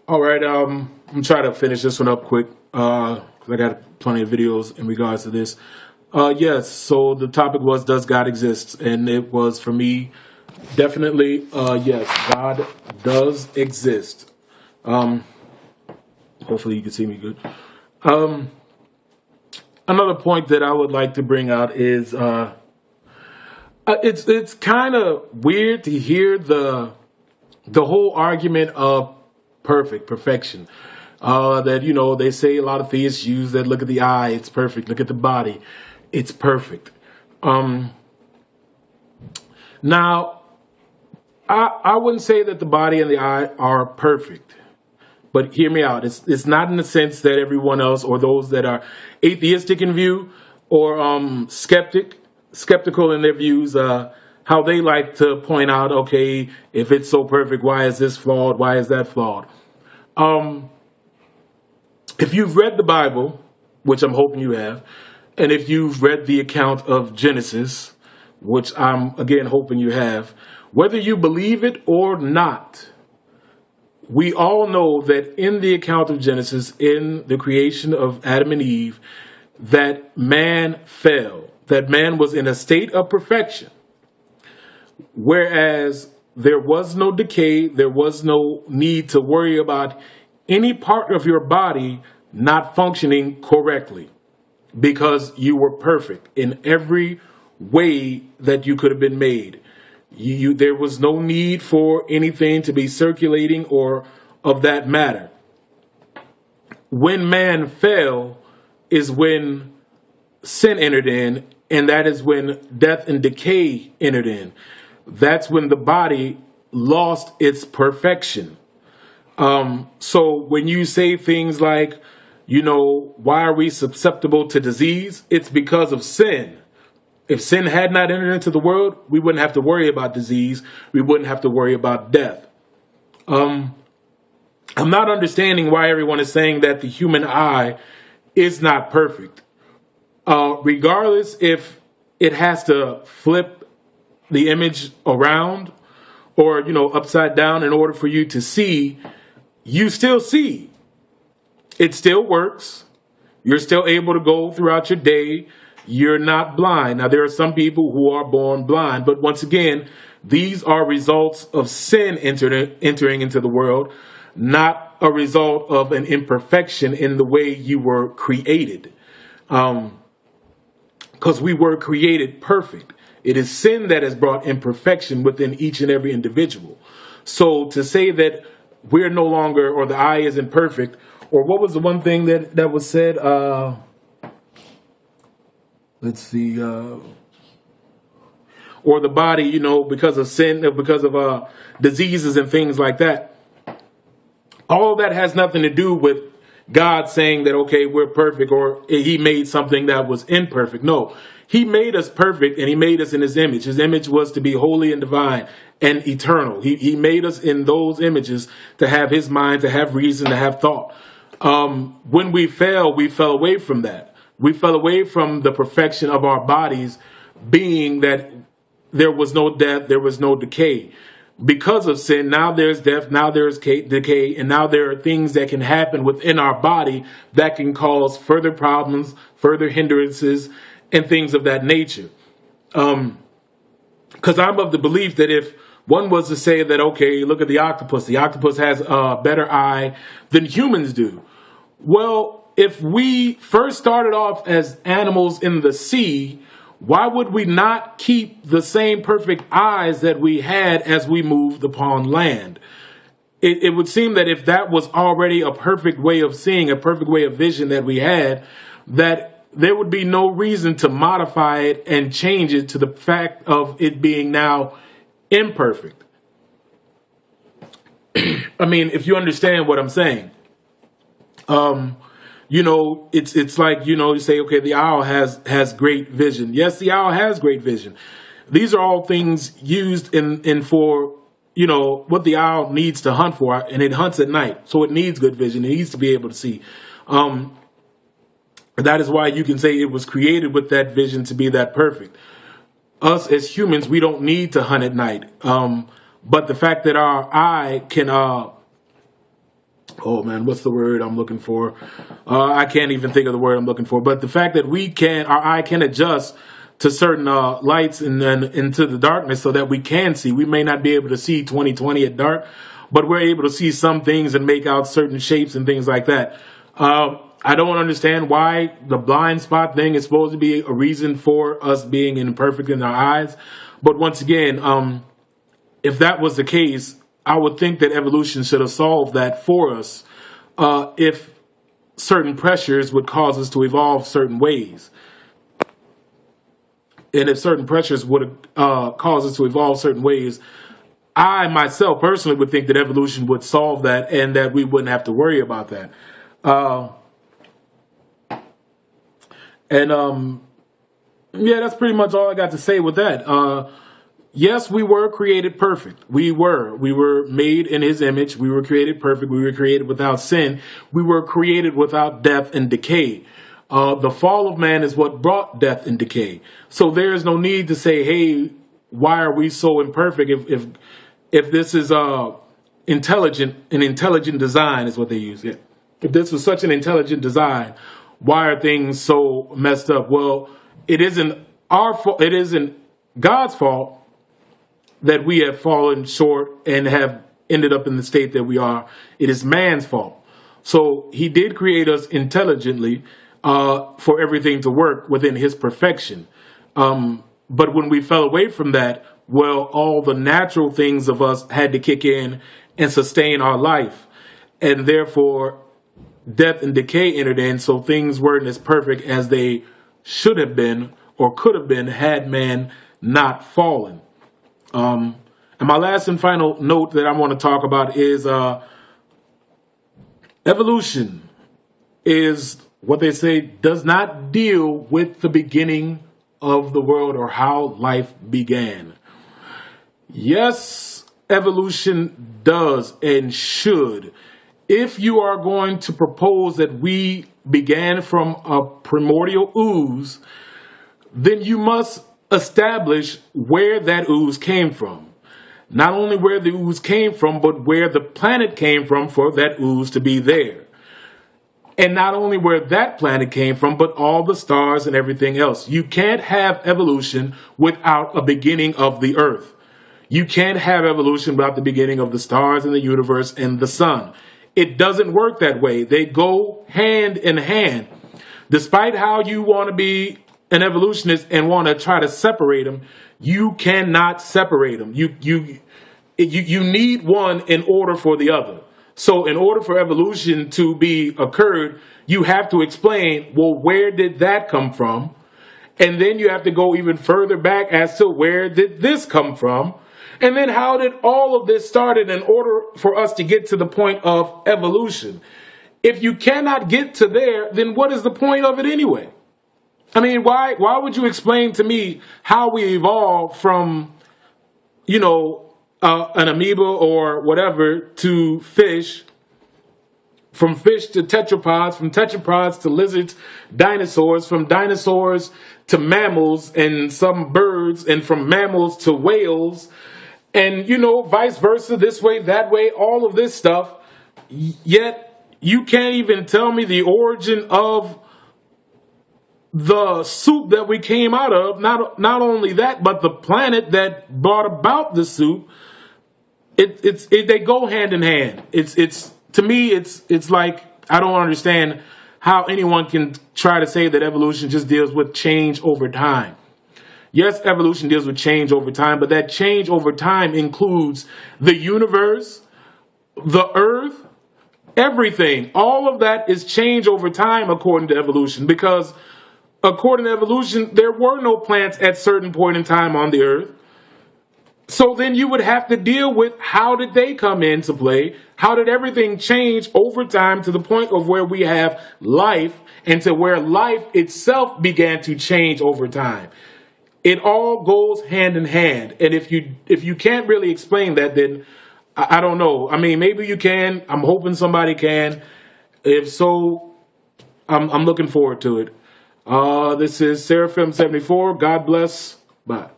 All right, I'm trying to finish this one up quick because I got plenty of videos in regards to this. Yes, so the topic was, does God exist? And it was, for me, definitely, yes, God does exist. Um, Hopefully you can see me good. Um, Another point that I would like to bring out is it's kind of weird to hear the whole argument of perfection. That they say a lot of theists use that. Look at the eye, it's perfect. Look at the body, it's perfect. Um, Now, I wouldn't say that the body and the eye are perfect, but hear me out. It's not in the sense that everyone else or those that are atheistic in view or skeptical in their views. How they like to point out, okay, if it's so perfect, why is this flawed? Why is that flawed? Um, if you've read the Bible, which I'm hoping you have, and if you've read the account of Genesis, which I'm again hoping you have, whether you believe it or not, we all know that in the account of Genesis, in the creation of Adam and Eve, that man fell, that man was in a state of perfection, whereas there was no decay, there was no need to worry about any part of your body not functioning correctly because you were perfect in every way that you could have been made. There was no need for anything to be circulating or of that matter. When man fell is when sin entered in, and that is when death and decay entered in. That's when the body lost its perfection. So when you say things like, why are we susceptible to disease? It's because of sin. If sin had not entered into the world, we wouldn't have to worry about disease. We wouldn't have to worry about death. Um, I'm not understanding why everyone is saying that the human eye is not perfect. Regardless if it has to flip the image around or, upside down in order for you to see, you still see. It still works. You're still able to go throughout your day. You're not blind. Now, there are some people who are born blind, but once again, these are results of sin entering into the world, not a result of an imperfection in the way you were created. Because we were created perfect. It is sin that has brought imperfection within each and every individual. So to say that we're no longer, or the eye isn't perfect, or what was the one thing that was said? Let's see. Or the body, because of sin, because of diseases and things like that. All of that has nothing to do with God saying that, okay, we're perfect, or he made something that was imperfect. No, he made us perfect, and he made us in his image. His image was to be holy and divine and eternal. He made us in those images to have his mind, to have reason, to have thought. When we fell away from that. We fell away from the perfection of our bodies, being that there was no death, there was no decay. Because of sin, now there's death, now there's decay, and now there are things that can happen within our body that can cause further problems, further hindrances, and things of that nature. Because I'm of the belief that if one was to say that, okay, look at the octopus has a better eye than humans do. Well, if we first started off as animals in the sea, why would we not keep the same perfect eyes that we had as we moved upon land? It would seem that if that was already a perfect way of seeing, a perfect way of vision that we had, that there would be no reason to modify it and change it to the fact of it being now imperfect. I mean, if you understand what I'm saying. It's like, you say, okay, the owl has great vision. Yes, the owl has great vision. These are all things used in for, what the owl needs to hunt for, and it hunts at night. So it needs good vision. It needs to be able to see. That is why you can say it was created with that vision to be that perfect. Us as humans, we don't need to hunt at night. But the fact that our eye can oh man, what's the word I'm looking for? I can't even think of the word I'm looking for. But the fact that our eye can adjust to certain lights and then into the darkness so that we can see. We may not be able to see 20/20 at dark, but we're able to see some things and make out certain shapes and things like that. I don't understand why the blind spot thing is supposed to be a reason for us being imperfect in our eyes. But once again, if that was the case, I would think that evolution should have solved that for us if certain pressures would cause us to evolve certain ways. And if certain pressures would cause us to evolve certain ways, I myself personally would think that evolution would solve that and that we wouldn't have to worry about that. Yeah, that's pretty much all I got to say with that. Yes, we were created perfect. We were made in his image. We were created perfect. We were created without sin. We were created without death and decay. The fall of man is what brought death and decay. So there is no need to say, hey, why are we so imperfect if this is an intelligent design is what they use. Yeah. If this was such an intelligent design, why are things so messed up? Well, it isn't our fault. It isn't God's fault that we have fallen short and have ended up in the state that we are. It is man's fault. So he did create us intelligently for everything to work within his perfection. But when we fell away from that, well, all the natural things of us had to kick in and sustain our life. And therefore, death and decay entered in, so things weren't as perfect as they should have been or could have been had man not fallen. And my last and final note that I want to talk about is evolution is what they say does not deal with the beginning of the world or how life began. Yes, evolution does and should. If you are going to propose that we began from a primordial ooze, then you must establish where that ooze came from. Not only where the ooze came from, but where the planet came from for that ooze to be there. And not only where that planet came from, but all the stars and everything else. You can't have evolution without a beginning of the earth. You can't have evolution without the beginning of the stars and the universe and the sun. It doesn't work that way. They go hand in hand. Despite how you want to be an evolutionist and want to try to separate them, you cannot separate them. You need one in order for the other. So in order for evolution to be occurred, you have to explain, well, where did that come from? And then you have to go even further back as to where did this come from? And then how did all of this start in order for us to get to the point of evolution? If you cannot get to there, then what is the point of it anyway? I mean, why would you explain to me how we evolved from, an amoeba or whatever to fish, from fish to tetrapods, from tetrapods to lizards, dinosaurs, from dinosaurs to mammals and some birds, and from mammals to whales, and, vice versa, this way, that way, all of this stuff. Yet you can't even tell me the origin of the soup that we came out of. Not only that, but the planet that brought about the soup. They go hand in hand. To me, it's like, I don't understand how anyone can try to say that evolution just deals with change over time. Yes, evolution deals with change over time, but that change over time includes the universe, the earth, everything. All of that is change over time according to evolution, because according to evolution, there were no plants at a certain point in time on the earth. So then you would have to deal with how did they come into play? How did everything change over time to the point of where we have life and to where life itself began to change over time? It all goes hand in hand. And if you can't really explain that, then I don't know. I mean, maybe you can. I'm hoping somebody can. If so, I'm looking forward to it. This is Seraphim 74. God bless. Bye.